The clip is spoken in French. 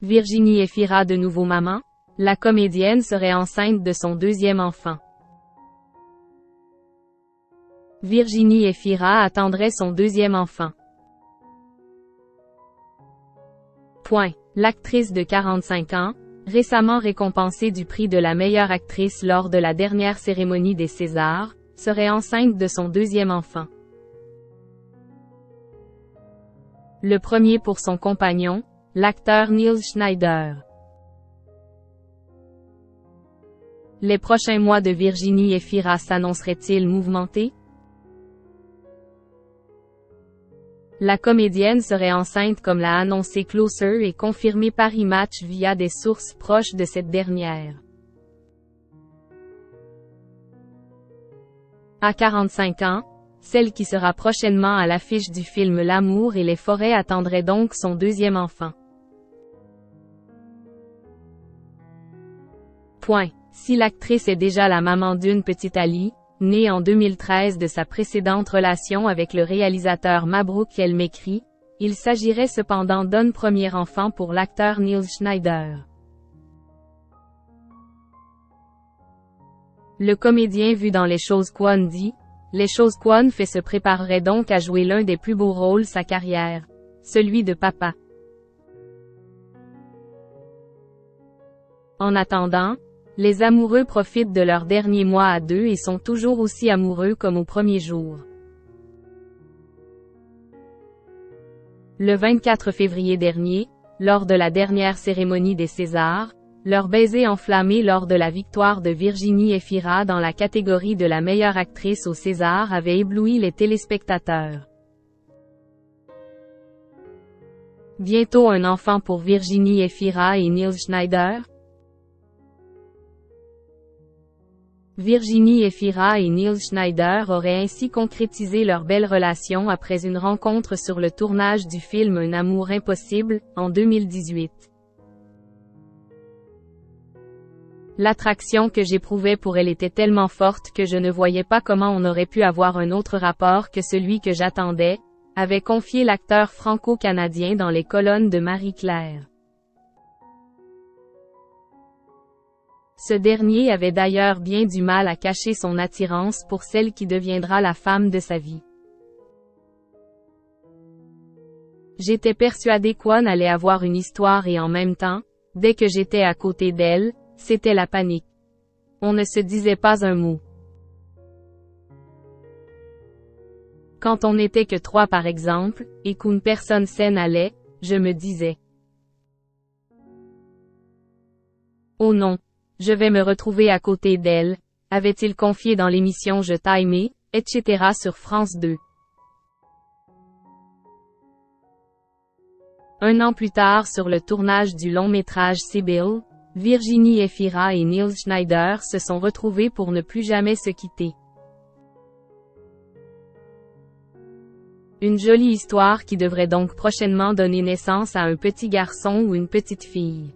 Virginie Efira de nouveau maman? La comédienne serait enceinte de son deuxième enfant. Virginie Efira attendrait son deuxième enfant. L'actrice de 45 ans, récemment récompensée du prix de la meilleure actrice lors de la dernière cérémonie des Césars, serait enceinte de son deuxième enfant. Le premier pour son compagnon, l'acteur Neil Schneider. Les prochains mois de Virginie Efira s'annonceraient-ils mouvementés? La comédienne serait enceinte comme l'a annoncé Closer et confirmé Paris Match via des sources proches de cette dernière. À 45 ans, celle qui sera prochainement à l'affiche du film L'amour et les forêts attendrait donc son deuxième enfant. Si l'actrice est déjà la maman d'une petite Ali, née en 2013 de sa précédente relation avec le réalisateur Mabrouk El Mekri, il s'agirait cependant d'un premier enfant pour l'acteur Neil Schneider. Le comédien vu dans Les Choses Kwon dit, Les Choses Kwon fait se préparerait donc à jouer l'un des plus beaux rôles sa carrière, celui de papa. En attendant, les amoureux profitent de leurs derniers mois à deux et sont toujours aussi amoureux comme au premier jour. Le 24 février dernier, lors de la dernière cérémonie des Césars, leur baiser enflammé lors de la victoire de Virginie Efira dans la catégorie de la meilleure actrice aux Césars avait ébloui les téléspectateurs. Bientôt un enfant pour Virginie Efira et Neil Schneider? Virginie Efira et Neil Schneider auraient ainsi concrétisé leur belle relation après une rencontre sur le tournage du film Un amour impossible, en 2018. L'attraction que j'éprouvais pour elle était tellement forte que je ne voyais pas comment on aurait pu avoir un autre rapport que celui que j'attendais, avait confié l'acteur franco-canadien dans les colonnes de Marie-Claire. Ce dernier avait d'ailleurs bien du mal à cacher son attirance pour celle qui deviendra la femme de sa vie. J'étais persuadée qu'on allait avoir une histoire et en même temps, dès que j'étais à côté d'elle, c'était la panique. On ne se disait pas un mot. Quand on n'était que trois par exemple, et qu'une personne saine allait, je me disais. Oh non. Je vais me retrouver à côté d'elle, avait-il confié dans l'émission Je t'aimais, etc. sur France 2. Un an plus tard sur le tournage du long-métrage Sibyl, Virginie Efira et Neil Schneider se sont retrouvés pour ne plus jamais se quitter. Une jolie histoire qui devrait donc prochainement donner naissance à un petit garçon ou une petite fille.